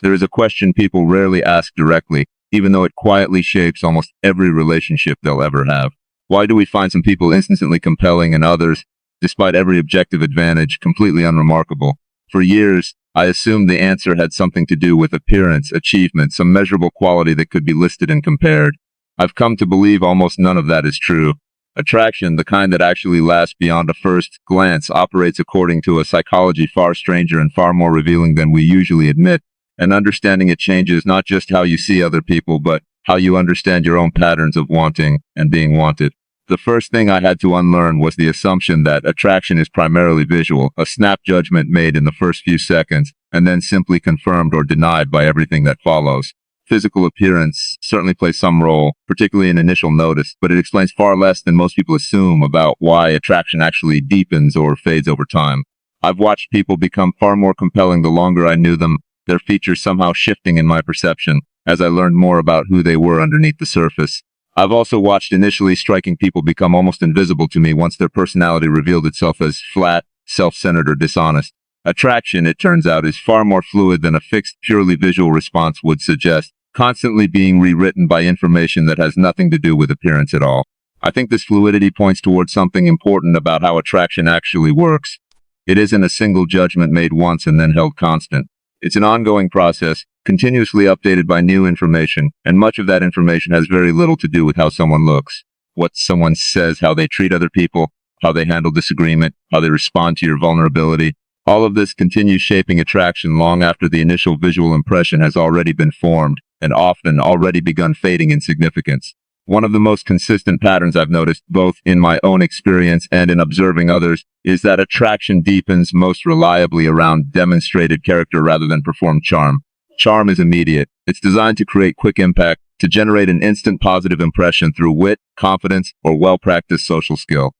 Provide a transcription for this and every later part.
There is a question people rarely ask directly, even though it quietly shapes almost every relationship they'll ever have. Why do we find some people instantly compelling and others, despite every objective advantage, completely unremarkable? For years, I assumed the answer had something to do with appearance, achievement, some measurable quality that could be listed and compared. I've come to believe almost none of that is true. Attraction, the kind that actually lasts beyond a first glance, operates according to a psychology far stranger and far more revealing than we usually admit. And understanding it changes not just how you see other people, but how you understand your own patterns of wanting and being wanted. The first thing I had to unlearn was the assumption that attraction is primarily visual, a snap judgment made in the first few seconds, and then simply confirmed or denied by everything that follows. Physical appearance certainly plays some role, particularly in initial notice, but it explains far less than most people assume about why attraction actually deepens or fades over time. I've watched people become far more compelling the longer I knew them, their features somehow shifting in my perception as I learned more about who they were underneath the surface. I've also watched initially striking people become almost invisible to me once their personality revealed itself as flat, self-centered, or dishonest. Attraction, it turns out, is far more fluid than a fixed, purely visual response would suggest, constantly being rewritten by information that has nothing to do with appearance at all. I think this fluidity points towards something important about how attraction actually works. It isn't a single judgment made once and then held constant. It's an ongoing process, continuously updated by new information, and much of that information has very little to do with how someone looks, what someone says, how they treat other people, how they handle disagreement, how they respond to your vulnerability. All of this continues shaping attraction long after the initial visual impression has already been formed, and often already begun fading in significance. One of the most consistent patterns I've noticed, both in my own experience and in observing others, is that attraction deepens most reliably around demonstrated character rather than performed charm. Charm is immediate. It's designed to create quick impact, to generate an instant positive impression through wit, confidence, or well-practiced social skill.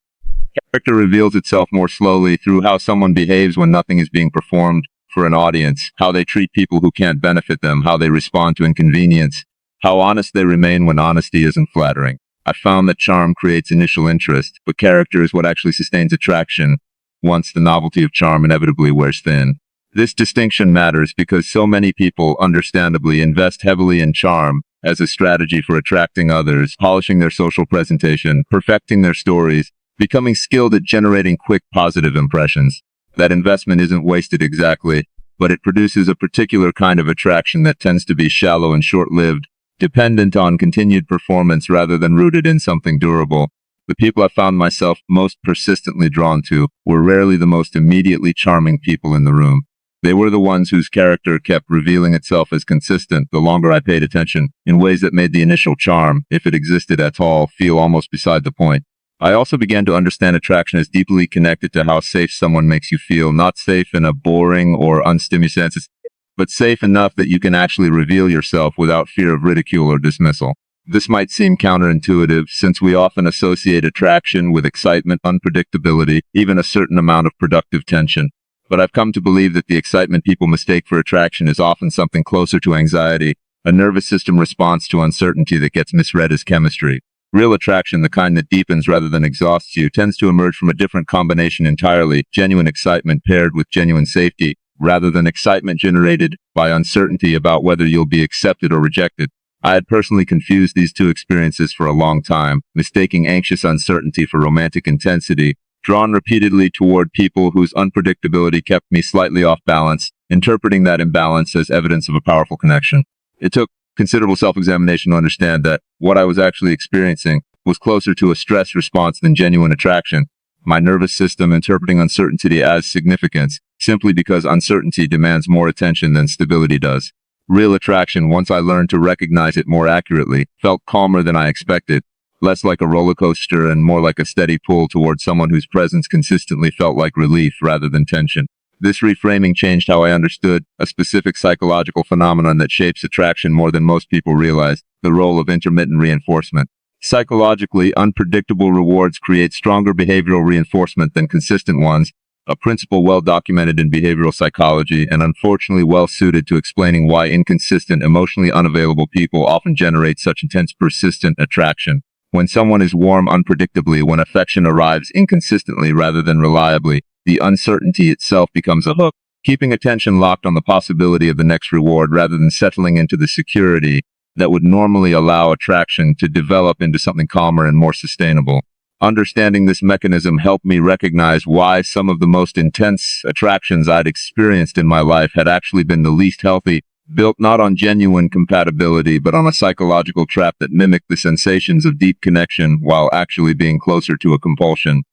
Character reveals itself more slowly through how someone behaves when nothing is being performed for an audience, how they treat people who can't benefit them, how they respond to inconvenience, how honest they remain when honesty isn't flattering. I found that charm creates initial interest, but character is what actually sustains attraction once the novelty of charm inevitably wears thin. This distinction matters because so many people, understandably, invest heavily in charm as a strategy for attracting others, polishing their social presentation, perfecting their stories, becoming skilled at generating quick positive impressions. That investment isn't wasted exactly, but it produces a particular kind of attraction that tends to be shallow and short-lived, dependent on continued performance rather than rooted in something durable. The people I found myself most persistently drawn to were rarely the most immediately charming people in the room. They were the ones whose character kept revealing itself as consistent the longer I paid attention, in ways that made the initial charm, if it existed at all, feel almost beside the point. I also began to understand attraction as deeply connected to how safe someone makes you feel, not safe in a boring or unstimulating sense, but safe enough that you can actually reveal yourself without fear of ridicule or dismissal. This might seem counterintuitive, since we often associate attraction with excitement, unpredictability, even a certain amount of productive tension. But I've come to believe that the excitement people mistake for attraction is often something closer to anxiety, a nervous system response to uncertainty that gets misread as chemistry. Real attraction, the kind that deepens rather than exhausts you, tends to emerge from a different combination entirely: genuine excitement paired with genuine safety, rather than excitement generated by uncertainty about whether you'll be accepted or rejected. I had personally confused these two experiences for a long time, mistaking anxious uncertainty for romantic intensity, drawn repeatedly toward people whose unpredictability kept me slightly off balance, interpreting that imbalance as evidence of a powerful connection. It took considerable self-examination to understand that what I was actually experiencing was closer to a stress response than genuine attraction, my nervous system interpreting uncertainty as significance, simply because uncertainty demands more attention than stability does. Real attraction, once I learned to recognize it more accurately, felt calmer than I expected, less like a roller coaster and more like a steady pull towards someone whose presence consistently felt like relief rather than tension. This reframing changed how I understood a specific psychological phenomenon that shapes attraction more than most people realize: the role of intermittent reinforcement. Psychologically, unpredictable rewards create stronger behavioral reinforcement than consistent ones, a principle well documented in behavioral psychology and unfortunately well suited to explaining why inconsistent, emotionally unavailable people often generate such intense, persistent attraction. When someone is warm unpredictably, when affection arrives inconsistently rather than reliably, the uncertainty itself becomes a hook. keeping attention locked on the possibility of the next reward rather than settling into the security that would normally allow attraction to develop into something calmer and more sustainable. Understanding this mechanism helped me recognize why some of the most intense attractions I'd experienced in my life had actually been the least healthy, built not on genuine compatibility but on a psychological trap that mimicked the sensations of deep connection while actually being closer to a compulsion.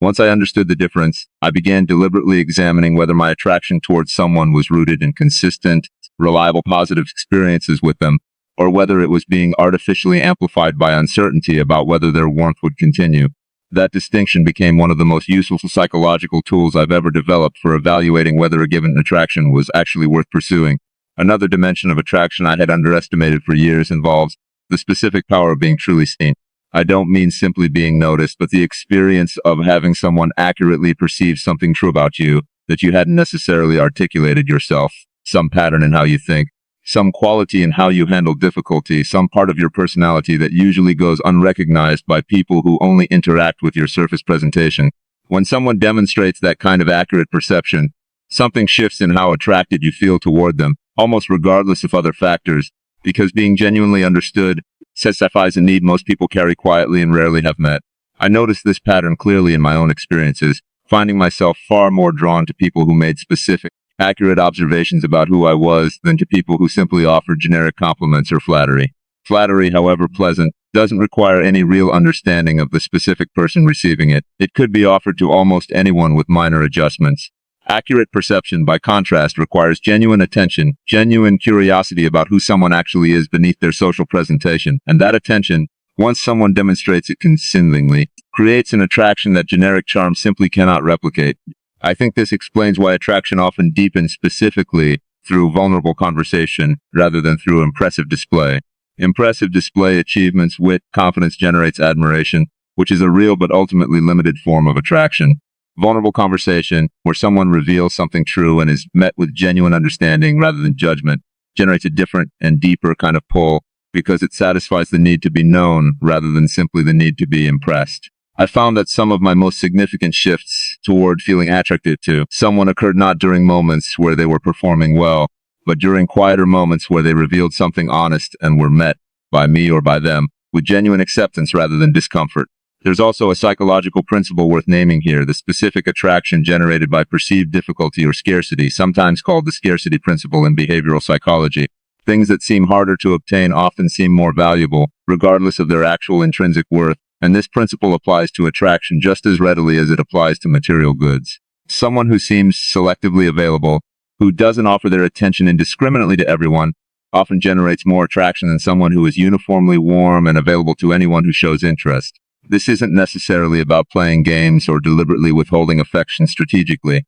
Once I understood the difference, I began deliberately examining whether my attraction towards someone was rooted in consistent, reliable positive experiences with them, or whether it was being artificially amplified by uncertainty about whether their warmth would continue. That distinction became one of the most useful psychological tools I've ever developed for evaluating whether a given attraction was actually worth pursuing. Another dimension of attraction I had underestimated for years involves the specific power of being truly seen. I don't mean simply being noticed, but the experience of having someone accurately perceive something true about you that you hadn't necessarily articulated yourself, some pattern in how you think, some quality in how you handle difficulty, some part of your personality that usually goes unrecognized by people who only interact with your surface presentation. When someone demonstrates that kind of accurate perception, something shifts in how attracted you feel toward them, almost regardless of other factors, because being genuinely understood satisfies a need most people carry quietly and rarely have met. I noticed this pattern clearly in my own experiences, finding myself far more drawn to people who made specific, accurate observations about who I was than to people who simply offered generic compliments or flattery. Flattery, however pleasant, doesn't require any real understanding of the specific person receiving it. It could be offered to almost anyone with minor adjustments. Accurate perception, by contrast, requires genuine attention, genuine curiosity about who someone actually is beneath their social presentation, and that attention, once someone demonstrates it convincingly, creates an attraction that generic charm simply cannot replicate. I think this explains why attraction often deepens specifically through vulnerable conversation rather than through impressive display. Impressive display, achievements, wit, confidence generates admiration, which is a real but ultimately limited form of attraction. Vulnerable conversation, where someone reveals something true and is met with genuine understanding rather than judgment, generates a different and deeper kind of pull because it satisfies the need to be known rather than simply the need to be impressed. I found that some of my most significant shifts toward feeling attracted to someone occurred not during moments where they were performing well, but during quieter moments where they revealed something honest and were met, by me or by them, with genuine acceptance rather than discomfort. There's also a psychological principle worth naming here, the specific attraction generated by perceived difficulty or scarcity, sometimes called the scarcity principle in behavioral psychology. Things that seem harder to obtain often seem more valuable, regardless of their actual intrinsic worth, and this principle applies to attraction just as readily as it applies to material goods. Someone who seems selectively available, who doesn't offer their attention indiscriminately to everyone, often generates more attraction than someone who is uniformly warm and available to anyone who shows interest. This isn't necessarily about playing games or deliberately withholding affection strategically.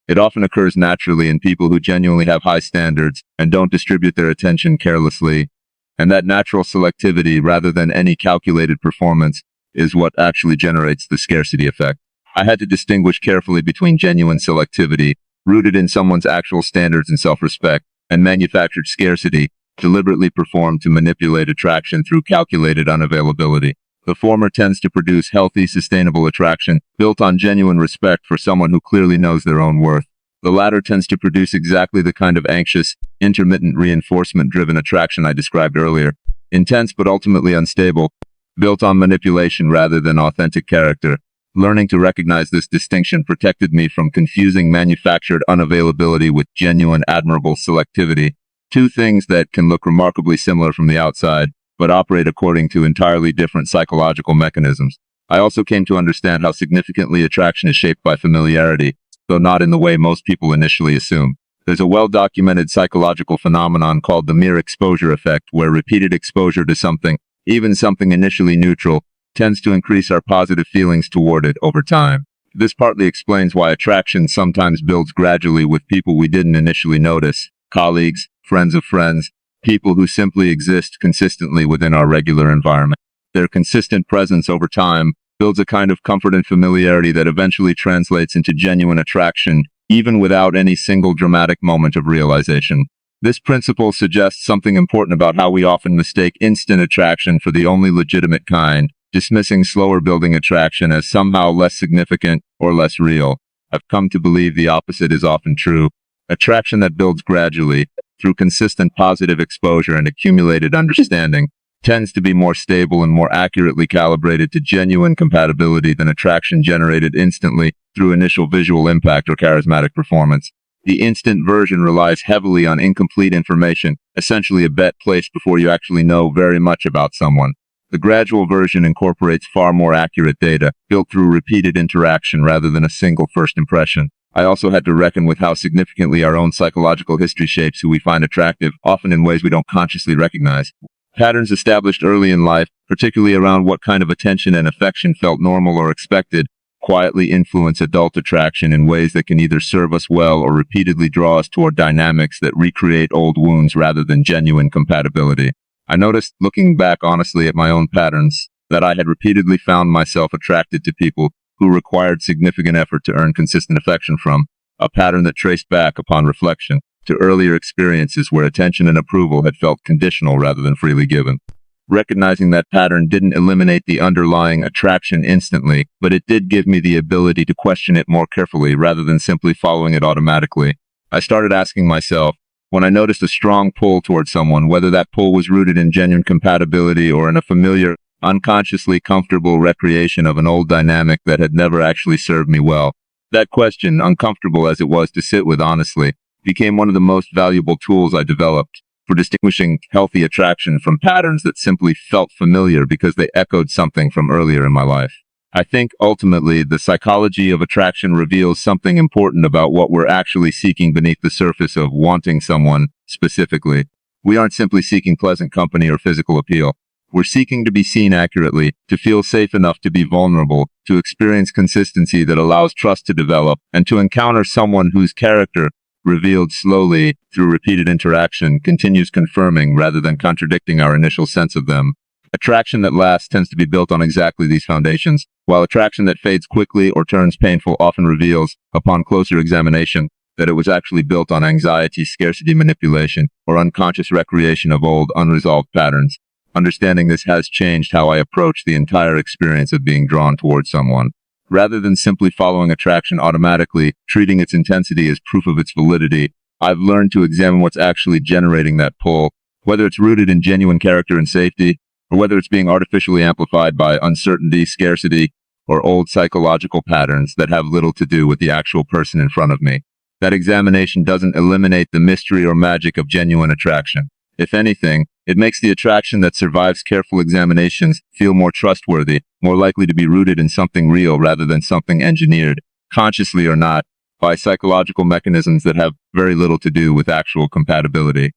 It often occurs naturally in people who genuinely have high standards and don't distribute their attention carelessly, and that natural selectivity rather than any calculated performance is what actually generates the scarcity effect. I had to distinguish carefully between genuine selectivity, rooted in someone's actual standards and self-respect, and manufactured scarcity, deliberately performed to manipulate attraction through calculated unavailability. The former tends to produce healthy, sustainable attraction, built on genuine respect for someone who clearly knows their own worth. The latter tends to produce exactly the kind of anxious, intermittent reinforcement-driven attraction I described earlier. Intense but ultimately unstable, built on manipulation rather than authentic character. Learning to recognize this distinction protected me from confusing manufactured unavailability with genuine, admirable selectivity. Two things that can look remarkably similar from the outside, but operate according to entirely different psychological mechanisms. I also came to understand how significantly attraction is shaped by familiarity, though not in the way most people initially assume. There's a well-documented psychological phenomenon called the mere exposure effect, where repeated exposure to something, even something initially neutral, tends to increase our positive feelings toward it over time. This partly explains why attraction sometimes builds gradually with people we didn't initially notice, colleagues, friends of friends, people who simply exist consistently within our regular environment. Their consistent presence over time builds a kind of comfort and familiarity that eventually translates into genuine attraction, even without any single dramatic moment of realization. This principle suggests something important about how we often mistake instant attraction for the only legitimate kind, dismissing slower building attraction as somehow less significant or less real. I've come to believe the opposite is often true. Attraction that builds gradually, through consistent positive exposure and accumulated understanding, tends to be more stable and more accurately calibrated to genuine compatibility than attraction generated instantly through initial visual impact or charismatic performance. The instant version relies heavily on incomplete information, essentially a bet placed before you actually know very much about someone. The gradual version incorporates far more accurate data, built through repeated interaction rather than a single first impression. I also had to reckon with how significantly our own psychological history shapes who we find attractive, often in ways we don't consciously recognize. Patterns established early in life, particularly around what kind of attention and affection felt normal or expected, quietly influence adult attraction in ways that can either serve us well or repeatedly draw us toward dynamics that recreate old wounds rather than genuine compatibility. I noticed, looking back honestly at my own patterns, that I had repeatedly found myself attracted to people who required significant effort to earn consistent affection from, a pattern that traced back upon reflection to earlier experiences where attention and approval had felt conditional rather than freely given. Recognizing that pattern didn't eliminate the underlying attraction instantly, but it did give me the ability to question it more carefully rather than simply following it automatically. I started asking myself, when I noticed a strong pull towards someone, whether that pull was rooted in genuine compatibility or in a familiar, unconsciously comfortable recreation of an old dynamic that had never actually served me well. That question, uncomfortable as it was to sit with honestly, became one of the most valuable tools I developed for distinguishing healthy attraction from patterns that simply felt familiar because they echoed something from earlier in my life. I think, ultimately, the psychology of attraction reveals something important about what we're actually seeking beneath the surface of wanting someone specifically. We aren't simply seeking pleasant company or physical appeal. We're seeking to be seen accurately, to feel safe enough to be vulnerable, to experience consistency that allows trust to develop, and to encounter someone whose character, revealed slowly through repeated interaction, continues confirming rather than contradicting our initial sense of them. Attraction that lasts tends to be built on exactly these foundations, while attraction that fades quickly or turns painful often reveals, upon closer examination, that it was actually built on anxiety, scarcity manipulation, or unconscious recreation of old, unresolved patterns. Understanding this has changed how I approach the entire experience of being drawn towards someone. Rather than simply following attraction automatically, treating its intensity as proof of its validity, I've learned to examine what's actually generating that pull, whether it's rooted in genuine character and safety, or whether it's being artificially amplified by uncertainty, scarcity, or old psychological patterns that have little to do with the actual person in front of me. That examination doesn't eliminate the mystery or magic of genuine attraction. If anything, it makes the attraction that survives careful examinations feel more trustworthy, more likely to be rooted in something real rather than something engineered, consciously or not, by psychological mechanisms that have very little to do with actual compatibility.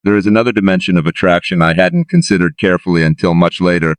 There is another dimension of attraction I hadn't considered carefully until much later,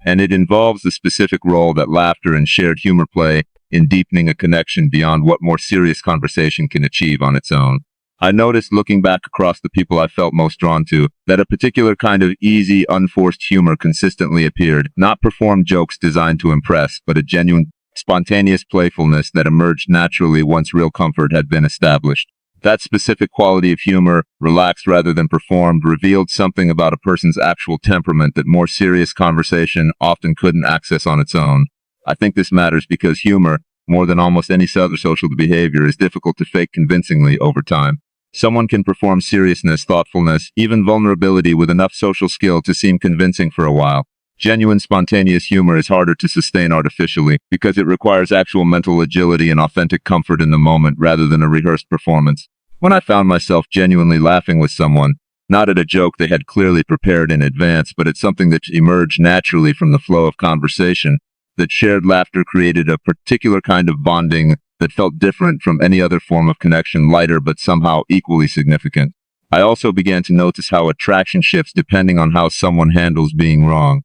and it involves the specific role that laughter and shared humor play in deepening a connection beyond what more serious conversation can achieve on its own. I noticed, looking back across the people I felt most drawn to, that a particular kind of easy, unforced humor consistently appeared, not performed jokes designed to impress, but a genuine, spontaneous playfulness that emerged naturally once real comfort had been established. That specific quality of humor, relaxed rather than performed, revealed something about a person's actual temperament that more serious conversation often couldn't access on its own. I think this matters because humor, more than almost any other social behavior, is difficult to fake convincingly over time. Someone can perform seriousness, thoughtfulness, even vulnerability with enough social skill to seem convincing for a while. Genuine, spontaneous humor is harder to sustain artificially because it requires actual mental agility and authentic comfort in the moment rather than a rehearsed performance. When I found myself genuinely laughing with someone, not at a joke they had clearly prepared in advance, but at something that emerged naturally from the flow of conversation, that shared laughter created a particular kind of bonding that felt different from any other form of connection, lighter but somehow equally significant. I also began to notice how attraction shifts depending on how someone handles being wrong.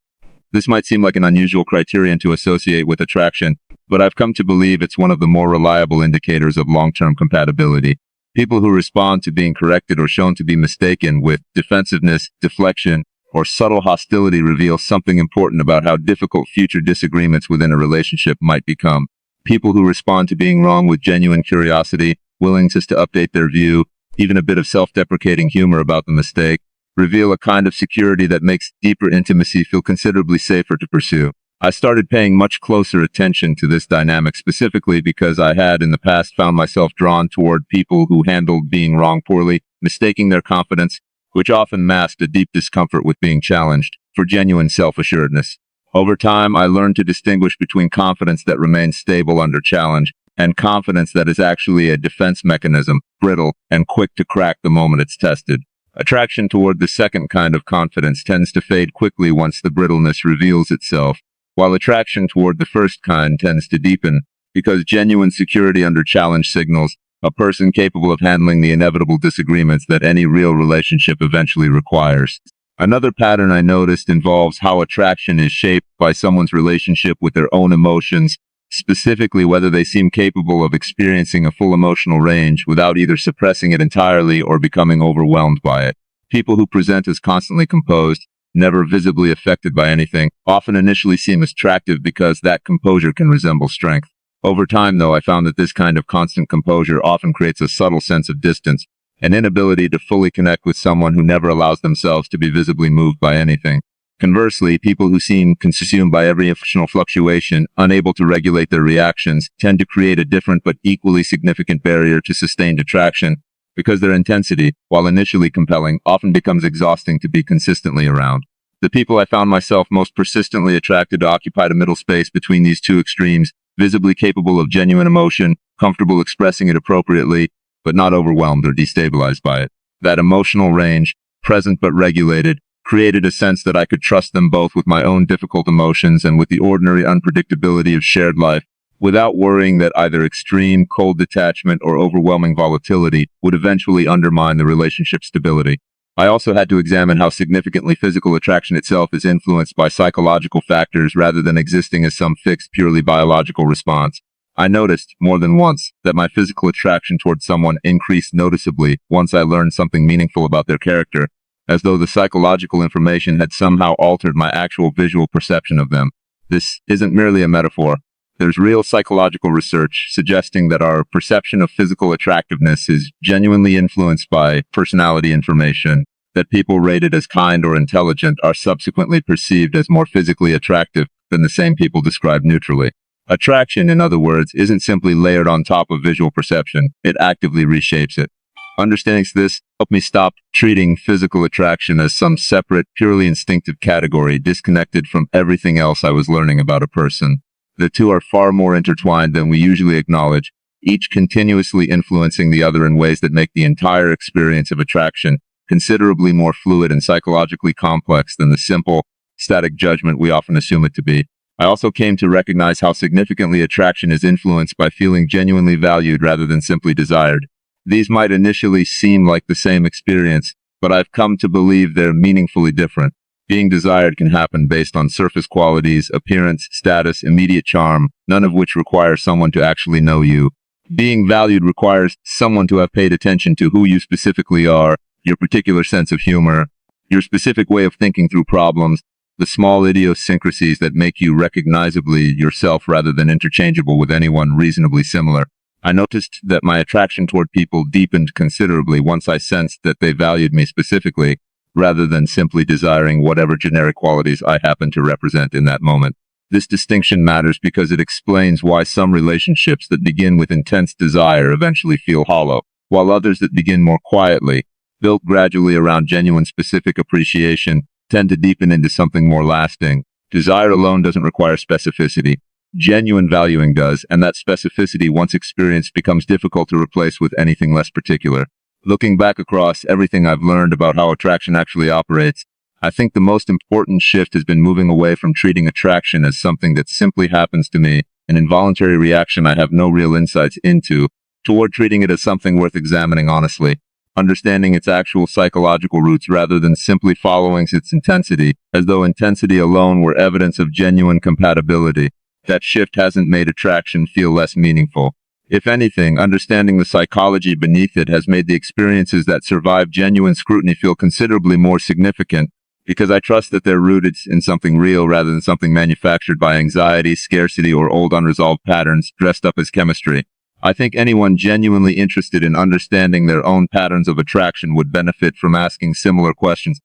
This might seem like an unusual criterion to associate with attraction, but I've come to believe it's one of the more reliable indicators of long-term compatibility. People who respond to being corrected or shown to be mistaken with defensiveness, deflection, or subtle hostility reveal something important about how difficult future disagreements within a relationship might become. People who respond to being wrong with genuine curiosity, willingness to update their view, even a bit of self-deprecating humor about the mistake, reveal a kind of security that makes deeper intimacy feel considerably safer to pursue. I started paying much closer attention to this dynamic specifically because I had in the past found myself drawn toward people who handled being wrong poorly, mistaking their confidence, which often masked a deep discomfort with being challenged, for genuine self-assuredness. Over time, I learned to distinguish between confidence that remains stable under challenge and confidence that is actually a defense mechanism, brittle, and quick to crack the moment it's tested. Attraction toward the second kind of confidence tends to fade quickly once the brittleness reveals itself, while attraction toward the first kind tends to deepen, because genuine security under challenge signals a person capable of handling the inevitable disagreements that any real relationship eventually requires. Another pattern I noticed involves how attraction is shaped by someone's relationship with their own emotions, specifically whether they seem capable of experiencing a full emotional range without either suppressing it entirely or becoming overwhelmed by it. People who present as constantly composed, never visibly affected by anything, often initially seem attractive because that composure can resemble strength. Over time, though, I found that this kind of constant composure often creates a subtle sense of distance, an inability to fully connect with someone who never allows themselves to be visibly moved by anything. Conversely, people who seem consumed by every emotional fluctuation, unable to regulate their reactions, tend to create a different but equally significant barrier to sustained attraction, because their intensity, while initially compelling, often becomes exhausting to be consistently around. The people I found myself most persistently attracted to occupied a middle space between these two extremes, visibly capable of genuine emotion, comfortable expressing it appropriately, but not overwhelmed or destabilized by it. That emotional range, present but regulated, created a sense that I could trust them both with my own difficult emotions and with the ordinary unpredictability of shared life, without worrying that either extreme, cold detachment or overwhelming volatility would eventually undermine the relationship's stability. I also had to examine how significantly physical attraction itself is influenced by psychological factors rather than existing as some fixed, purely biological response. I noticed, more than once, that my physical attraction towards someone increased noticeably once I learned something meaningful about their character, as though the psychological information had somehow altered my actual visual perception of them. This isn't merely a metaphor. There's real psychological research suggesting that our perception of physical attractiveness is genuinely influenced by personality information, that people rated as kind or intelligent are subsequently perceived as more physically attractive than the same people described neutrally. Attraction, in other words, isn't simply layered on top of visual perception, it actively reshapes it. Understanding this helped me stop treating physical attraction as some separate, purely instinctive category disconnected from everything else I was learning about a person. The two are far more intertwined than we usually acknowledge, each continuously influencing the other in ways that make the entire experience of attraction considerably more fluid and psychologically complex than the simple, static judgment we often assume it to be. I also came to recognize how significantly attraction is influenced by feeling genuinely valued rather than simply desired. These might initially seem like the same experience, but I've come to believe they're meaningfully different. Being desired can happen based on surface qualities, appearance, status, immediate charm, none of which require someone to actually know you. Being valued requires someone to have paid attention to who you specifically are, your particular sense of humor, your specific way of thinking through problems, the small idiosyncrasies that make you recognizably yourself rather than interchangeable with anyone reasonably similar. I noticed that my attraction toward people deepened considerably once I sensed that they valued me specifically, rather than simply desiring whatever generic qualities I happened to represent in that moment. This distinction matters because it explains why some relationships that begin with intense desire eventually feel hollow, while others that begin more quietly, built gradually around genuine specific appreciation, tend to deepen into something more lasting. Desire alone doesn't require specificity. Genuine valuing does, and that specificity, once experienced, becomes difficult to replace with anything less particular. Looking back across everything I've learned about how attraction actually operates, I think the most important shift has been moving away from treating attraction as something that simply happens to me, an involuntary reaction I have no real insights into, toward treating it as something worth examining honestly, understanding its actual psychological roots rather than simply following its intensity, as though intensity alone were evidence of genuine compatibility. That shift hasn't made attraction feel less meaningful. If anything, understanding the psychology beneath it has made the experiences that survive genuine scrutiny feel considerably more significant, because I trust that they're rooted in something real rather than something manufactured by anxiety, scarcity, or old unresolved patterns dressed up as chemistry. I think anyone genuinely interested in understanding their own patterns of attraction would benefit from asking similar questions.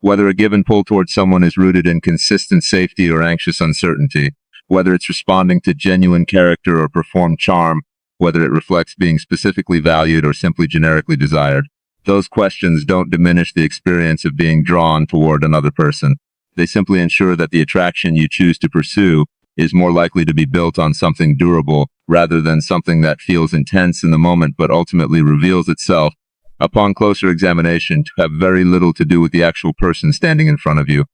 Whether a given pull towards someone is rooted in consistent safety or anxious uncertainty, whether it's responding to genuine character or performed charm, whether it reflects being specifically valued or simply generically desired. Those questions don't diminish the experience of being drawn toward another person. They simply ensure that the attraction you choose to pursue is more likely to be built on something durable rather than something that feels intense in the moment but ultimately reveals itself, upon closer examination, to have very little to do with the actual person standing in front of you.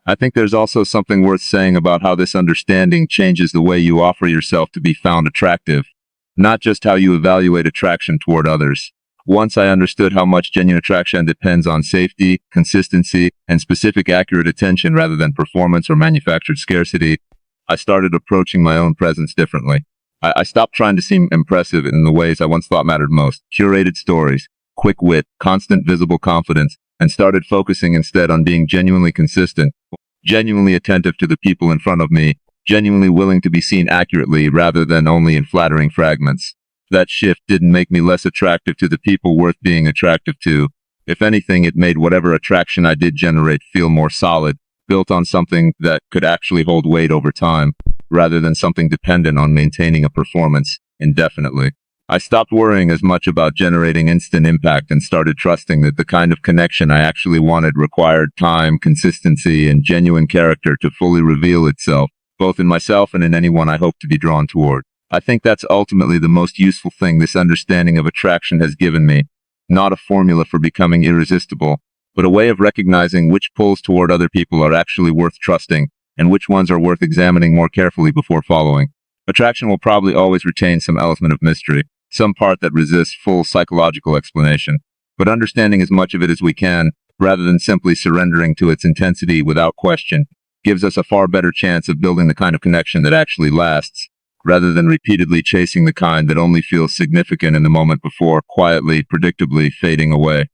I think there's also something worth saying about how this understanding changes the way you offer yourself to be found attractive, not just how you evaluate attraction toward others. Once I understood how much genuine attraction depends on safety, consistency, and specific accurate attention rather than performance or manufactured scarcity, I started approaching my own presence differently. I stopped trying to seem impressive in the ways I once thought mattered most: curated stories, quick wit, constant visible confidence, and started focusing instead on being genuinely consistent, genuinely attentive to the people in front of me, genuinely willing to be seen accurately rather than only in flattering fragments. That shift didn't make me less attractive to the people worth being attractive to. If anything, it made whatever attraction I did generate feel more solid, built on something that could actually hold weight over time, rather than something dependent on maintaining a performance indefinitely. I stopped worrying as much about generating instant impact and started trusting that the kind of connection I actually wanted required time, consistency, and genuine character to fully reveal itself, both in myself and in anyone I hope to be drawn toward. I think that's ultimately the most useful thing this understanding of attraction has given me. Not a formula for becoming irresistible, but a way of recognizing which pulls toward other people are actually worth trusting, and which ones are worth examining more carefully before following. Attraction will probably always retain some element of mystery, some part that resists full psychological explanation, but understanding as much of it as we can, rather than simply surrendering to its intensity without question, gives us a far better chance of building the kind of connection that actually lasts, rather than repeatedly chasing the kind that only feels significant in the moment before quietly, predictably fading away.